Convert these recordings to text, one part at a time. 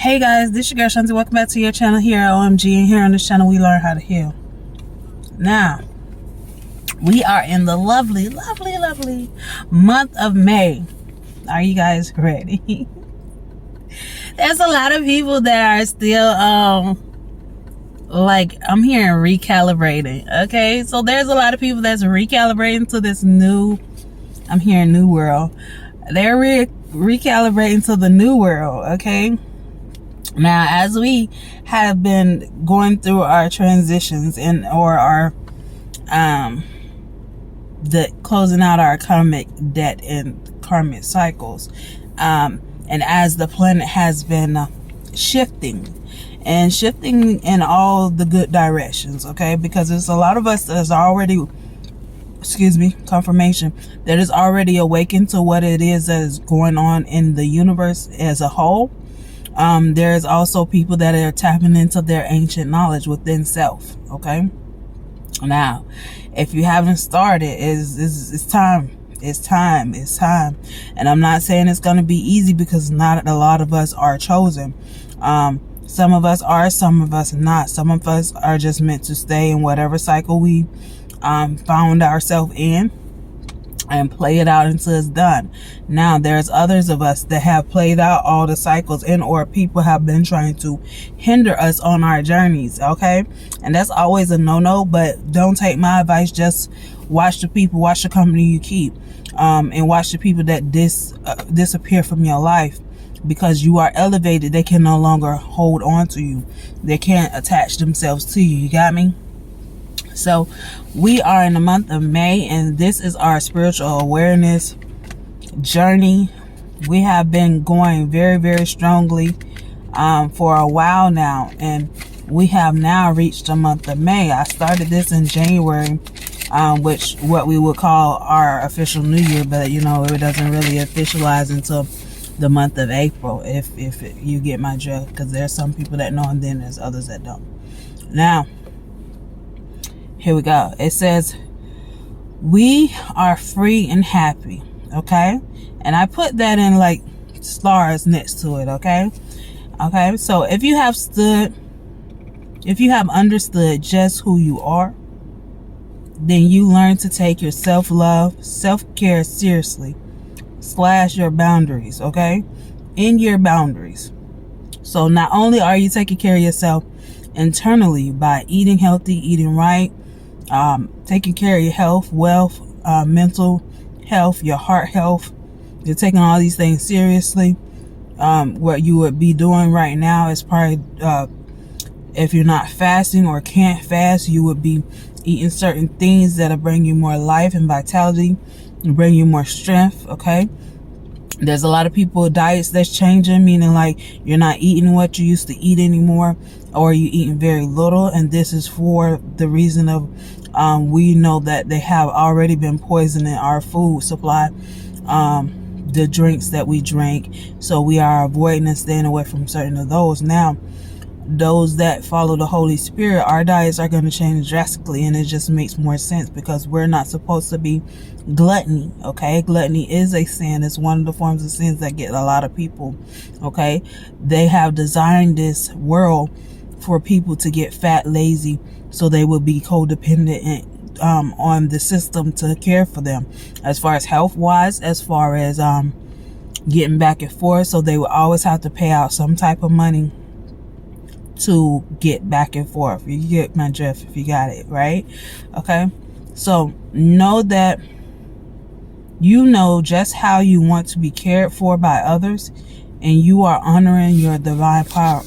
Hey guys, this your girl Shanti. Welcome back to your channel here at OMG. And here on this channel we learn how to heal. Now, we are in the lovely month of May. Are you guys ready? There's a lot of people that are still like, I'm hearing recalibrating. Okay, so there's a lot of people that's recalibrating to this new, I'm hearing new world. They're recalibrating to the new world. Okay, now as we have been going through our transitions or our closing out our karmic debt and karmic cycles, and as the planet has been shifting in all the good directions, okay, because there's a lot of us that's already, confirmation that is already awakened to what it is that is going on in the universe as a whole. There's also people that are tapping into their ancient knowledge within self. Okay, now if you haven't started, it's time. It's time. And I'm not saying it's going to be easy, because not a lot of us are chosen. Some of us are, some of us not. Some of us are just meant to stay in whatever cycle we found ourselves in and play it out until it's done. Now there's others of us that have played out all the cycles, and or people have been trying to hinder us on our journeys. Okay, and that's always a no-no, but don't take my advice. Just watch the people, watch the company you keep, and watch the people that disappear from your life, because you are elevated. They can no longer hold on to you. They can't attach themselves to you. You got me? So we are in the month of May, and this is our spiritual awareness journey. We have been going very strongly for a while now, and we have now reached the month of May. I started this in January, which what we would call our official new year, but you know, it doesn't really officialize until the month of April, if you get my drift, because there's some people that know and then there's others that don't. Now here we go. It says, we are free and happy. Okay, and I put that in like stars next to it. Okay, so if you have understood just who you are, then you learn to take your self-love, self-care seriously, / your boundaries. Okay, in your boundaries. So not only are you taking care of yourself internally by eating healthy, eating right, taking care of your health, wealth, mental health, your heart health. You're taking all these things seriously. What you would be doing right now is probably, if you're not fasting or can't fast, you would be eating certain things that'll bring you more life and vitality and bring you more strength. Okay, there's a lot of people diets that's changing, meaning like you're not eating what you used to eat anymore, or you eating very little, and this is for the reason of we know that they have already been poisoning our food supply, the drinks that we drink, so we are avoiding and staying away from certain of those. Now those that follow the Holy Spirit, our diets are going to change drastically, and it just makes more sense, because we're not supposed to be gluttony. Okay, gluttony is a sin. It's one of the forms of sins that get a lot of people. Okay, they have designed this world for people to get fat, lazy, so they will be codependent on the system to care for them, as far as health wise, as far as getting back and forth. So they will always have to pay out some type of money to get back and forth. You get my drift if you got it, right? Okay, so know that you know just how you want to be cared for by others, and you are honoring your divine power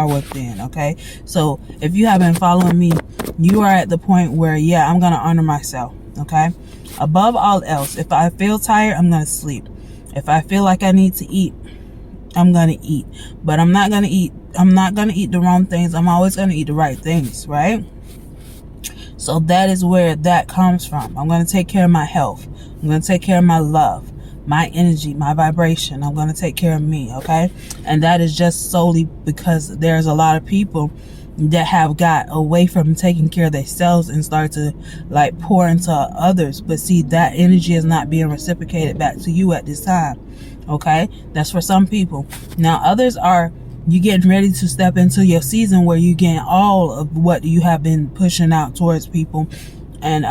within. Okay, so if you have been following me, you are at the point where, yeah, I'm gonna honor myself. Okay, above all else, if I feel tired, I'm gonna sleep. If I feel like I need to eat, I'm gonna eat. But I'm not gonna eat the wrong things. I'm always gonna eat the right things, right? So that is where that comes from. I'm gonna take care of my health. I'm gonna take care of my love, my energy, my vibration. I'm going to take care of me. Okay, and that is just solely because there's a lot of people that have got away from taking care of themselves and start to like pour into others. But see, that energy is not being reciprocated back to you at this time. Okay, that's for some people. Now others are, you getting ready to step into your season where you get all of what you have been pushing out towards people, and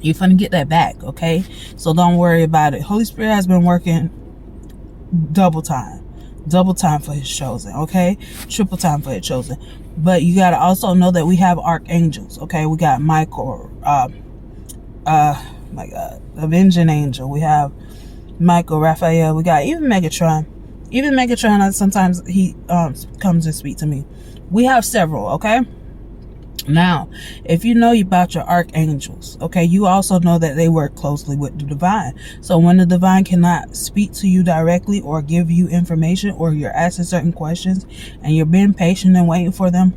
you're gonna get that back. Okay, so don't worry about it. Holy Spirit has been working double time for his chosen. Okay, triple time for his chosen. But you got to also know that we have archangels. Okay, we got Michael, my God, avenging angel. We have Michael, Raphael. We got even Megatron. Sometimes he comes and speak to me. We have several. Okay, now if you know about your archangels, okay, you also know that they work closely with the divine. So when the divine cannot speak to you directly or give you information, or you're asking certain questions and you're being patient and waiting for them,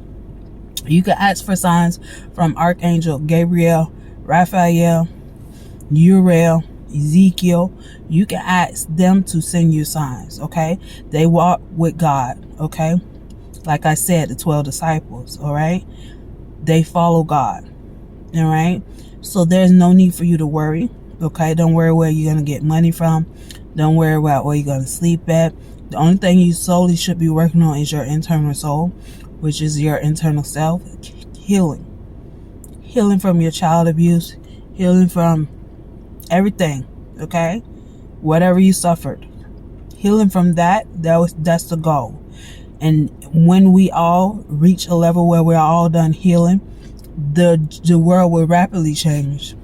you can ask for signs from Archangel Gabriel, Raphael, Uriel, Ezekiel. You can ask them to send you signs. Okay, they walk with God. Okay, like I said, the 12 disciples. All right, they follow God. All right, so there's no need for you to worry. Okay, don't worry where you're gonna get money from. Don't worry about where you're gonna sleep at. The only thing you solely should be working on is your internal soul, which is your internal self. Healing from your child abuse, healing from everything. Okay, whatever you suffered, healing from that's the goal. And when we all reach a level where we're all done healing, the world will rapidly change.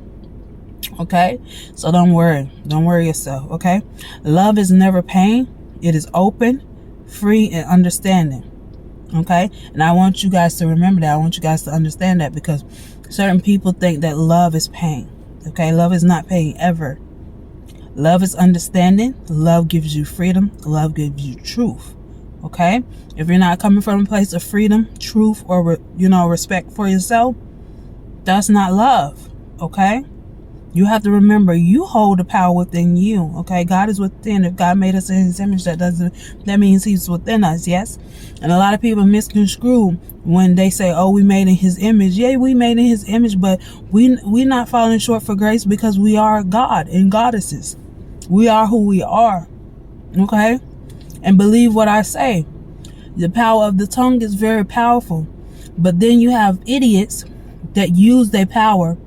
Okay, so don't worry yourself. Okay, love is never pain. It is open, free, and understanding. Okay, and I want you guys to remember that. I want you guys to understand that, because certain people think that love is pain. Okay, love is not pain ever. Love is understanding. Love gives you freedom. Love gives you truth. Okay, if you're not coming from a place of freedom, truth, or respect for yourself, that's not love. Okay, you have to remember, you hold the power within you. Okay, God is within. If God made us in his image, that means he's within us. Yes. And a lot of people misconstrue when they say, oh, we made in his image. Yeah, we made in his image, but we not falling short for grace, because we are God and goddesses. We are who we are. Okay, and believe what I say. The power of the tongue is very powerful, but then you have idiots that use their power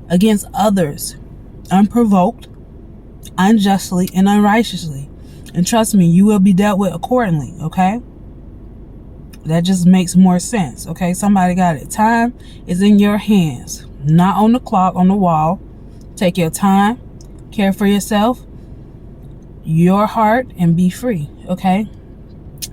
against others, unprovoked, unjustly, and unrighteously. And trust me, you will be dealt with accordingly. Okay, that just makes more sense. Okay, somebody got it. Time is in your hands, not on the clock, on the wall. Take your time, care for yourself, your heart, and be free. Okay,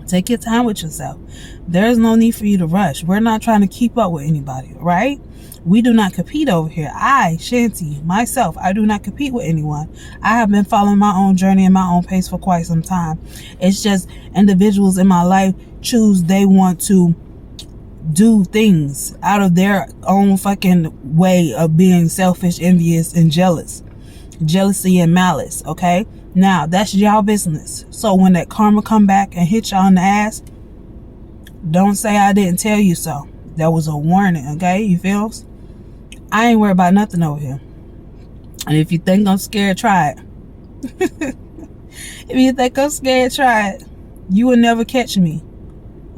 take your time with yourself. There's no need for you to rush. We're not trying to keep up with anybody, right? We do not compete over here. I, Shanti, myself, I do not compete with anyone. I have been following my own journey and my own pace for quite some time. It's just individuals in my life choose, they want to do things out of their own fucking way of being selfish, envious, and jealousy and malice. Okay, now that's y'all business. So when that karma come back and hit y'all in the ass, don't say I didn't tell you so. That was a warning. Okay, you feel? I ain't worried about nothing over here. And if you think I'm scared, try it. If you think I'm scared, try it. You will never catch me.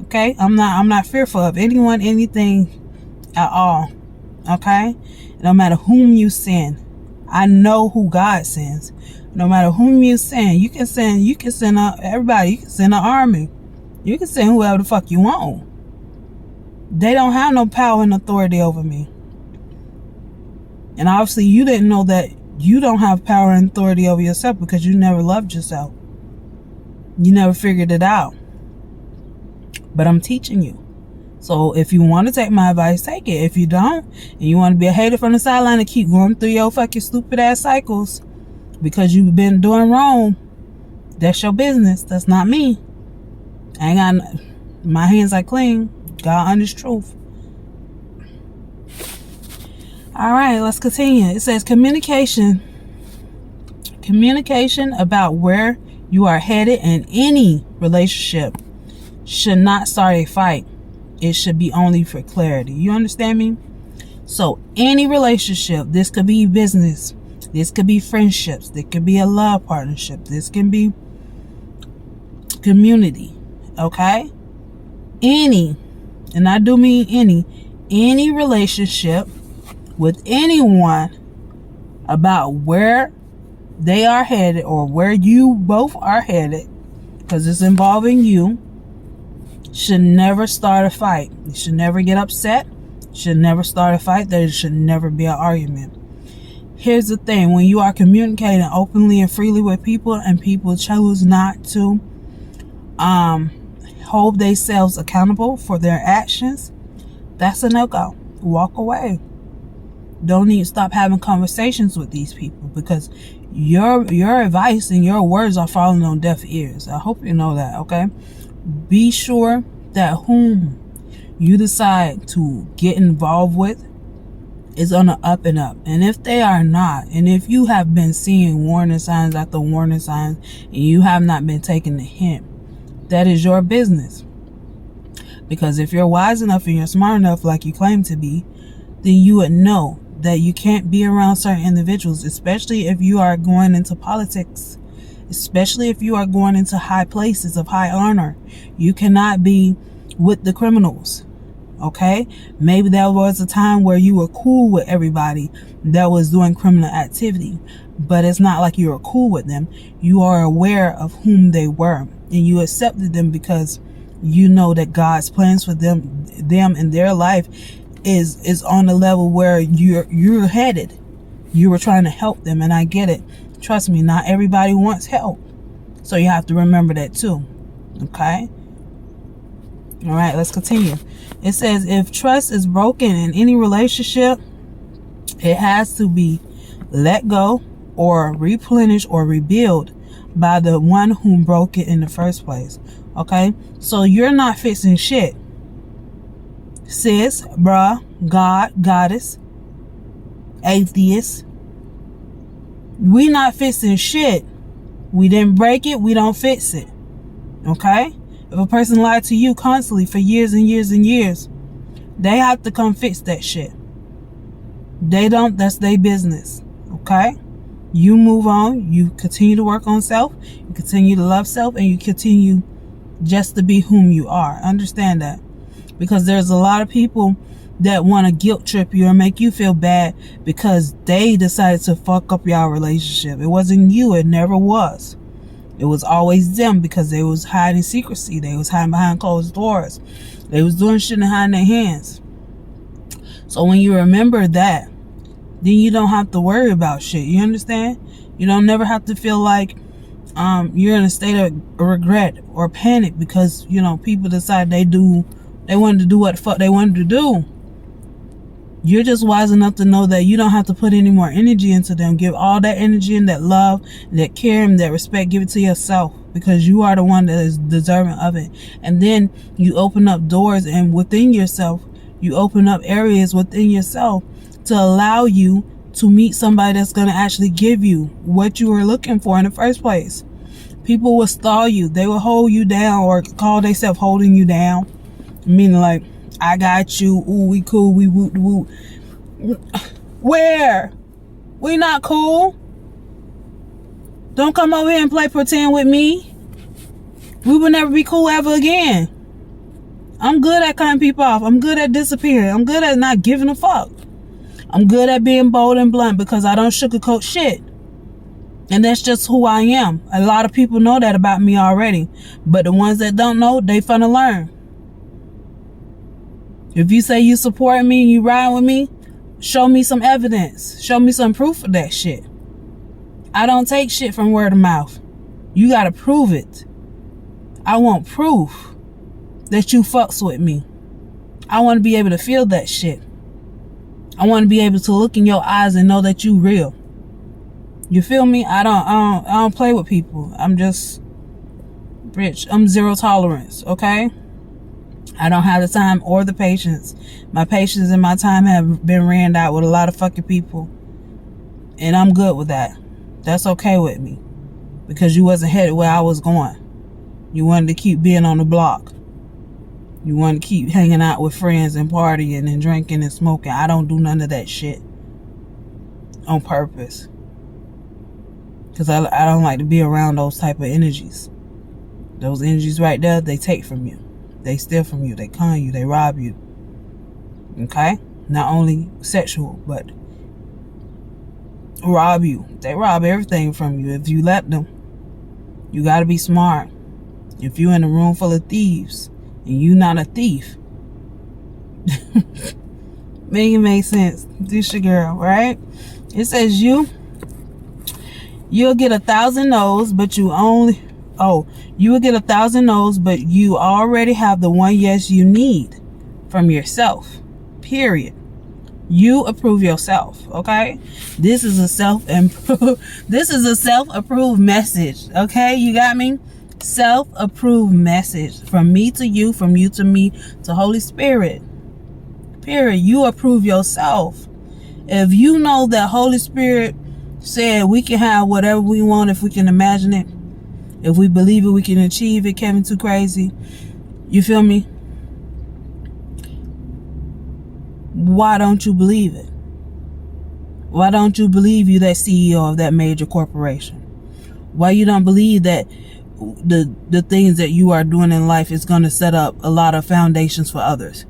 Okay, I'm not fearful of anyone, anything at all. Okay, no matter whom you send, I know who God sends. No matter whom you send, you can send everybody. You can send an army. You can send whoever the fuck you want. They don't have no power and authority over me. And obviously you didn't know that you don't have power and authority over yourself, because you never loved yourself. You never figured it out. But I'm teaching you. So if you want to take my advice, take it. If you don't, and you want to be a hater from the sideline and keep going through your fucking stupid ass cycles because you've been doing wrong, that's your business. That's not me. I ain't got, my hands are clean. God honest truth. All right, let's continue. It says communication about where you are headed in any relationship should not start a fight. It should be only for clarity. You understand me? So any relationship, this could be business, this could be friendships, this could be a love partnership, this can be community, okay? Any, and I do mean any relationship with anyone about where they are headed or where you both are headed, because it's involving you, should never start a fight. You should never get upset. Should never start a fight. There should never be an argument. Here's the thing. When you are communicating openly and freely with people and people choose not to hold themselves accountable for their actions, that's a no-go. Walk away. Don't need to stop having conversations with these people, because your advice and your words are falling on deaf ears. I hope you know that, okay? Be sure that whom you decide to get involved with is on the up and up. And if they are not, and if you have been seeing warning signs after warning signs and you have not been taking the hint, that is your business. Because if you're wise enough and you're smart enough like you claim to be, then you would know that you can't be around certain individuals, especially if you are going into politics, especially if you are going into high places of high honor. You cannot be with the criminals, okay? Maybe there was a time where you were cool with everybody that was doing criminal activity, but it's not like you were cool with them. You are aware of whom they were, and you accepted them because you know that God's plans for them and their life is on a level where you're headed. You were trying to help them, and I get it. Trust me, not everybody wants help. So you have to remember that too. Okay? All right, let's continue. It says, if trust is broken in any relationship, it has to be let go or replenished or rebuilt by the one who broke it in the first place. Okay? So you're not fixing shit. Sis, bruh, God, goddess, atheist. We not fixing shit. We didn't break it. We don't fix it. Okay? If a person lied to you constantly for years and years and years, they have to come fix that shit. They don't. That's their business. Okay? You move on. You continue to work on self. You continue to love self. And you continue just to be whom you are. Understand that. Because there's a lot of people that want to guilt trip you or make you feel bad because they decided to fuck up your relationship. It wasn't you. It never was. It was always them, because they was hiding secrecy. They was hiding behind closed doors. They was doing shit behind their hands. So when you remember that, then you don't have to worry about shit. You understand? You don't never have to feel like you're in a state of regret or panic because, you know, people decide they wanted to do what the fuck they wanted to do. You're just wise enough to know that you don't have to put any more energy into them. Give all that energy and that love, that care, and that respect, give it to yourself, because you are the one that is deserving of it. And then you open up doors, and within yourself, you open up areas within yourself to allow you to meet somebody that's going to actually give you what you were looking for in the first place. People will stall you. They will hold you down, or call themselves holding you down. Meaning like, I got you. Ooh, we cool. We woot woot. Where? We not cool. Don't come over here and play pretend with me. We will never be cool ever again. I'm good at cutting people off. I'm good at disappearing. I'm good at not giving a fuck. I'm good at being bold and blunt because I don't sugarcoat shit. And that's just who I am. A lot of people know that about me already. But the ones that don't know, they finna learn. If you say you support me and you ride with me, show me some evidence. Show me some proof of that shit. I don't take shit from word of mouth. You gotta prove it. I want proof that you fucks with me. I want to be able to feel that shit. I want to be able to look in your eyes and know that you real. You feel me? I don't play with people. I'm just rich. I'm zero tolerance, okay? I don't have the time or the patience. My patience and my time have been ran out with a lot of fucking people. And I'm good with that. That's okay with me. Because you wasn't headed where I was going. You wanted to keep being on the block. You want to keep hanging out with friends and partying and drinking and smoking. I don't do none of that shit on purpose. Because I don't like to be around those type of energies. Those energies right there, they take from you. They steal from you. They con you. They rob you. Okay? Not only sexual, but rob you. They rob everything from you if you let them. You got to be smart. If you're in a room full of thieves and you not a thief, make it make sense. This your girl, right? It says you'll get 1,000 no's, but you will get 1,000 no's, but you already have the one yes you need from yourself. Period. You approve yourself, okay? This is a self-approved message, okay? You got me? Self-approved message from me to you, from you to me, to Holy Spirit. Period. You approve yourself. If you know that Holy Spirit said we can have whatever we want if we can imagine it, if we believe it, we can achieve it. Kevin too crazy. You feel me? Why don't you believe it? Why don't you believe you that CEO of that major corporation? Why you don't believe that the things that you are doing in life is going to set up a lot of foundations for others?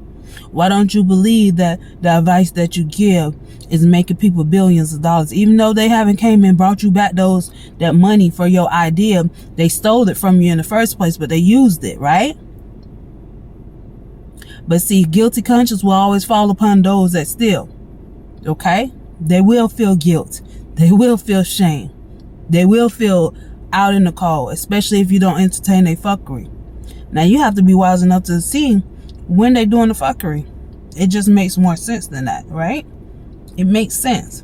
Why don't you believe that the advice that you give is making people billions of dollars? Even though they haven't came and brought you back that money for your idea, they stole it from you in the first place, but they used it, right? But see, guilty conscience will always fall upon those that steal. Okay? They will feel guilt. They will feel shame. They will feel out in the cold, especially if you don't entertain their fuckery. Now, you have to be wise enough to see when they're doing the fuckery. It just makes more sense than that, right? It makes sense.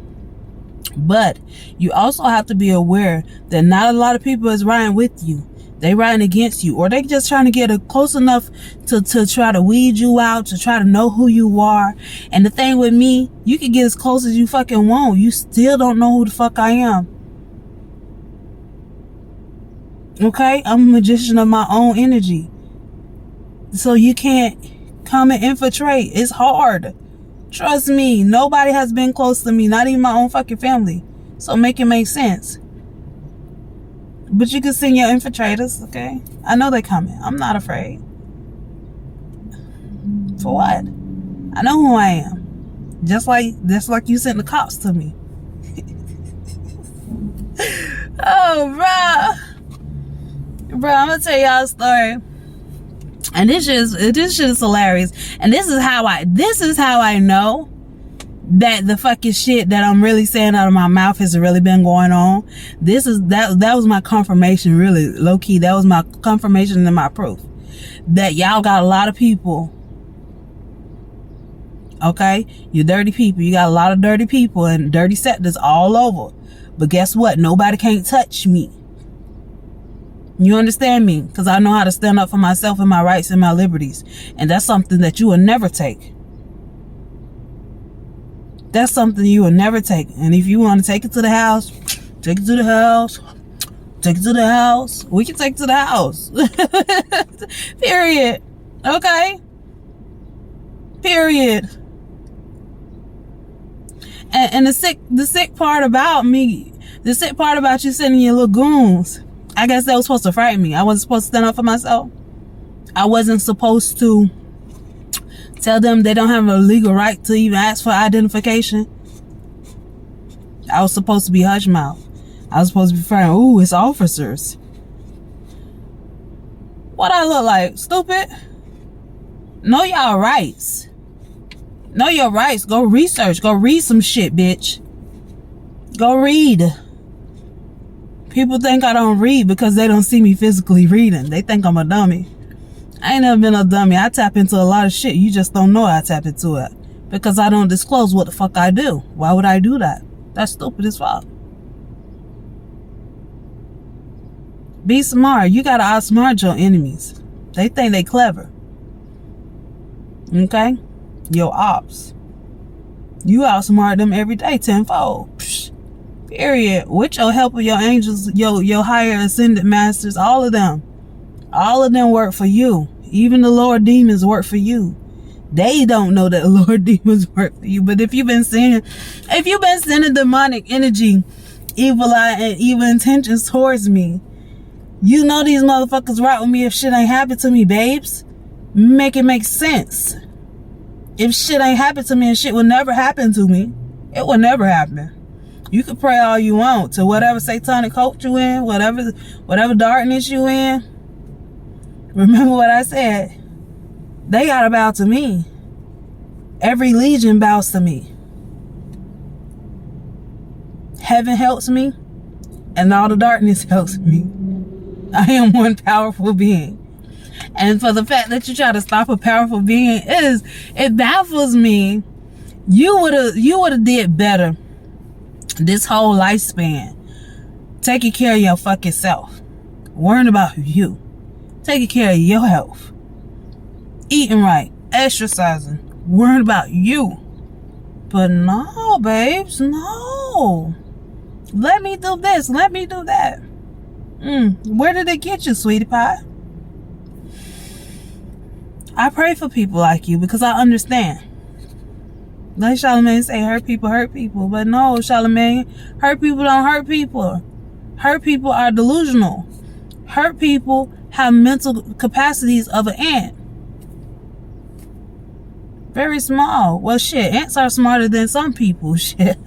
But you also have to be aware that not a lot of people is riding with you. They riding against you, or they just trying to get close enough to try to weed you out, to try to know who you are. And the thing with me, you can get as close as you fucking want. You still don't know who the fuck I am. Okay? I'm a magician of my own energy. So you can't come and infiltrate. It's hard. Trust me. Nobody has been close to me. Not even my own fucking family. So make it make sense. But you can send your infiltrators, okay? I know they're coming. I'm not afraid. For what? I know who I am. Just like you sent the cops to me. Oh, bro, I'm gonna tell y'all a story. And this shit is hilarious. And this is how I know that the fucking shit that I'm really saying out of my mouth has really been going on. That was my confirmation, really, low key. That was my confirmation and my proof that y'all got a lot of people. Okay, you dirty people. You got a lot of dirty people and dirty sectors all over. But guess what? Nobody can't touch me. You understand me? Because I know how to stand up for myself and my rights and my liberties. And that's something that you will never take. That's something you will never take. And if you want to take it to the house, take it to the house. Take it to the house. We can take it to the house. Period. Okay? Period. And the sick part about me, the sick part about you sending your little goons, I guess that was supposed to frighten me. I wasn't supposed to stand up for myself. I wasn't supposed to tell them they don't have a legal right to even ask for identification. I was supposed to be hush mouth. I was supposed to be frightened. Ooh, it's officers. What I look like? Stupid? Know y'all rights. Know your rights. Go research. Go read some shit, bitch. Go read. People think I don't read because they don't see me physically reading. They think I'm a dummy. I ain't never been a dummy. I tap into a lot of shit. You just don't know I tap into it. Because I don't disclose what the fuck I do. Why would I do that? That's stupid as fuck. Be smart. You gotta outsmart your enemies. They think they clever. Okay? Your ops. You outsmart them every day tenfold. Psh. Period. With your help of your angels, your higher ascended masters, all of them work for you. Even the lower demons work for you. They don't know that lower demons work for you. But if you've been sending demonic energy, evil eye, and evil intentions towards me, you know these motherfuckers right with me if shit ain't happened to me, babes. Make it make sense. If shit ain't happened to me and shit will never happen to me, it will never happen. You can pray all you want to whatever satanic cult you in, whatever darkness you in. Remember what I said. They gotta bow to me. Every legion bows to me. Heaven helps me, and all the darkness helps me. I am one powerful being. And for the fact that you try to stop a powerful being, it baffles me. You would have did better this whole lifespan taking care of your fucking self, worrying about you, taking care of your health, eating right, exercising, worrying about you. But no, babes, no. Let me do this, let me do that. Where did it get you, sweetie pie? I pray for people like you because I understand. Like Charlamagne say, hurt people. But no, Charlamagne, hurt people don't hurt people. Hurt people are delusional. Hurt people have mental capacities of an ant. Very small. Well, shit, ants are smarter than some people. Shit.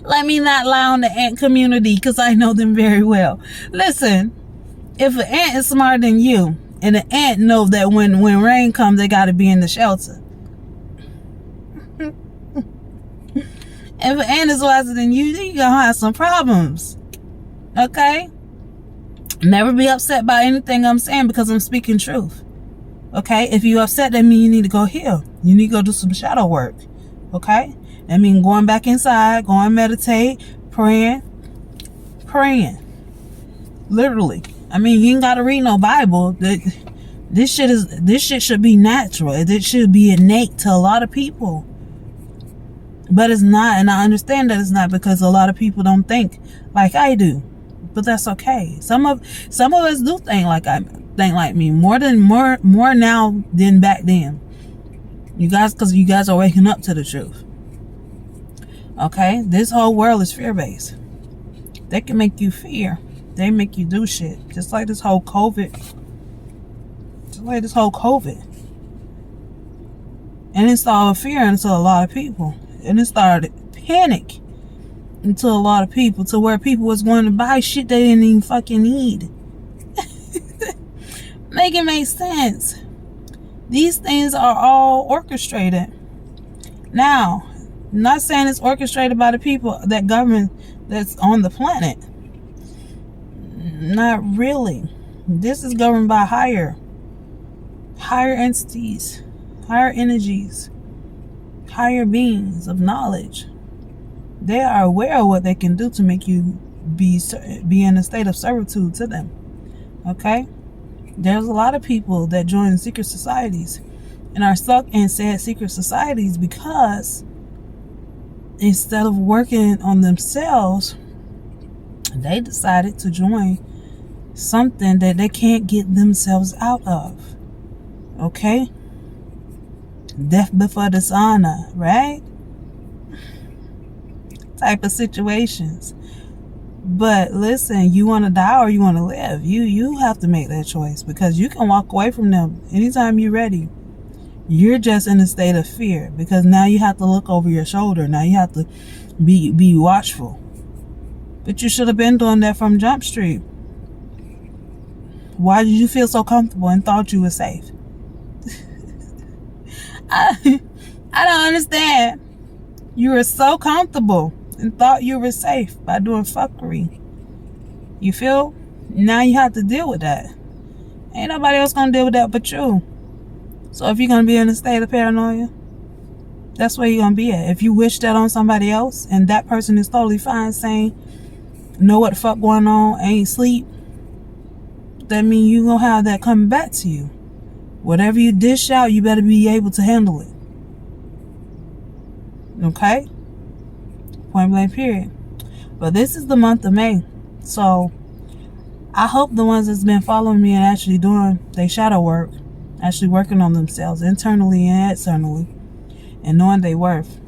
Let me not lie on the ant community because I know them very well. Listen, if an ant is smarter than you, and an ant knows that when rain comes, they got to be in the shelter. If an ant is wiser than you, then you're going to have some problems. Okay? Never be upset by anything I'm saying because I'm speaking truth. Okay? If you're upset, that means you need to go heal. You need to go do some shadow work. Okay? That means going back inside, going meditate, praying. Literally. I mean, you ain't got to read no Bible. This shit should be natural. It should be innate to a lot of people. But it's not, and I understand that it's not because a lot of people don't think like I do. But that's okay. Some of us do think like me more now than back then. Because you guys are waking up to the truth. Okay? This whole world is fear-based. They can make you fear. They make you do shit. Just like this whole COVID. And it started fear into a lot of people. And it started panic into a lot of people, to where people was going to buy shit they didn't even fucking need. Make it make sense. These things are all orchestrated. Now, I'm not saying it's orchestrated by the people that govern that's on the planet. Not really. This is governed by higher entities, higher energies, higher beings of knowledge. They are aware of what they can do to make you be in a state of servitude to them. Okay? There's a lot of people that join secret societies and are stuck in said secret societies because instead of working on themselves, they decided to join something that they can't get themselves out of. Okay? Death before dishonor, right? Type of situations. But listen, you want to die or you want to live? You have to make that choice, because you can walk away from them anytime you're ready. You're just in a state of fear because now you have to look over your shoulder. Now you have to be watchful. But you should have been doing that from Jump Street. Why did you feel so comfortable and thought you were safe? I don't understand. You were so comfortable and thought you were safe by doing fuckery. You feel? Now you have to deal with that. Ain't nobody else gonna deal with that but you. So if you're gonna be in a state of paranoia, that's where you're gonna be at. If you wish that on somebody else and that person is totally fine saying, know what the fuck going on, ain't sleep, that means you gonna have that coming back to you. Whatever you dish out, you better be able to handle it. Okay? Point blank period. But this is the month of May. So I hope the ones that's been following me and actually doing their shadow work Actually working on themselves internally and externally, and knowing their worth.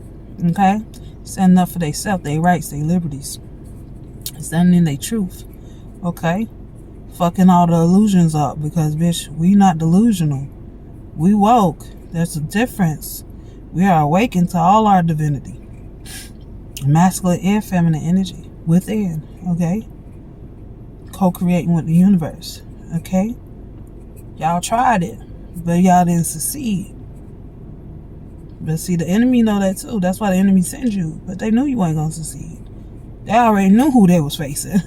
Okay? Standing up for themselves, their rights, their liberties. Standing in their truth. Okay? Fucking all the illusions up, because bitch, we not delusional. We woke. There's a difference. We are awakened to all our divinity. Masculine and feminine energy within. Okay? Co-creating with the universe. Okay? Y'all tried it, but y'all didn't succeed. But see, the enemy know that too. That's why the enemy sends you. But they knew you ain't gonna succeed. They already knew who they was facing.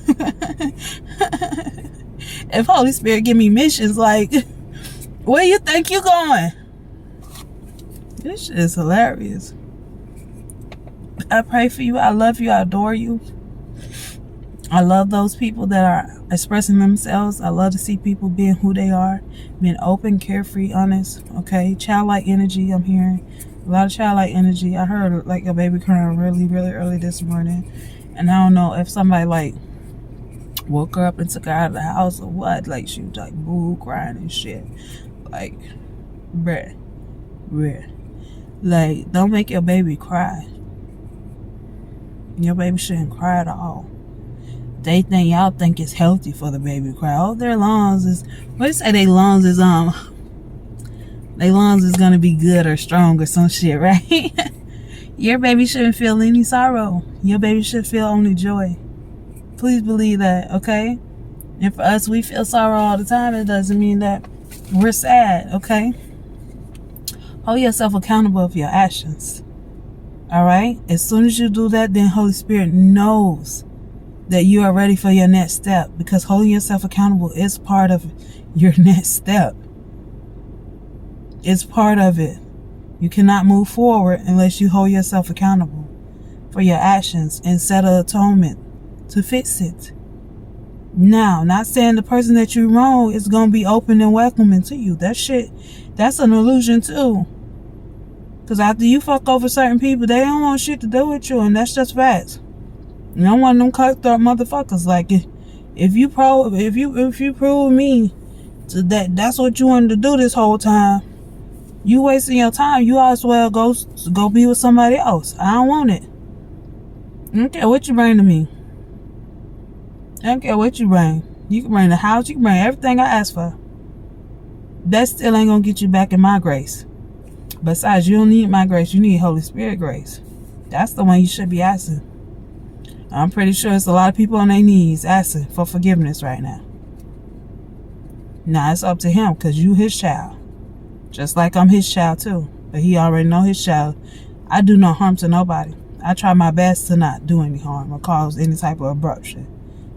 If Holy Spirit give me missions, like, where you think you going? This shit is hilarious. I pray for you. I love you. I adore you. I love those people that are expressing themselves. I love to see people being who they are, being open, carefree, honest. Okay, childlike energy. I'm hearing a lot of childlike energy. I heard like a baby crying really, really early this morning, and I don't know if somebody like woke her up and took her out of the house or what. Like she was like boo crying and shit. Like, bruh. Like, don't make your baby cry. Your baby shouldn't cry at all. Y'all think it's healthy for the baby to cry. Oh, their lungs is, what do you say, their lungs is gonna be good or strong or some shit, right? Your baby shouldn't feel any sorrow. Your baby should feel only joy. Please believe that, okay? And for us, we feel sorrow all the time. It doesn't mean that we're sad, okay? Hold yourself accountable for your actions. All right? As soon as you do that, then Holy Spirit knows that you are ready for your next step, because holding yourself accountable is part of your next step. It's part of it. You cannot move forward unless you hold yourself accountable for your actions and set an atonement to fix it. Now, not saying the person that you wrong is going to be open and welcoming to you. That shit, that's an illusion too. Because after you fuck over certain people, they don't want shit to do with you, and that's just facts. You don't want them cutthroat motherfuckers. Like, if you prove me that's what you wanted to do this whole time, you wasting your time. You as well go be with somebody else. I don't want it. I don't care what you bring to me. I don't care what you bring. You can bring the house. You can bring everything I asked for. That still ain't gonna get you back in my grace. Besides, you don't need my grace. You need Holy Spirit grace. That's the one you should be asking. I'm pretty sure it's a lot of people on their knees asking for forgiveness right now. Now, it's up to him, because you his child. Just like I'm his child too. But he already know his child. I do no harm to nobody. I try my best to not do any harm or cause any type of abruption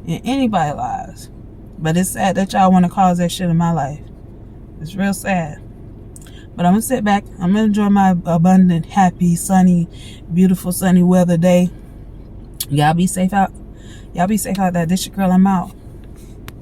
in anybody's lives. But it's sad that y'all want to cause that shit in my life. It's real sad. But I'm going to sit back. I'm going to enjoy my abundant, happy, sunny, beautiful, sunny weather day. Y'all be safe out. Y'all be safe out there. This your girl. I'm out.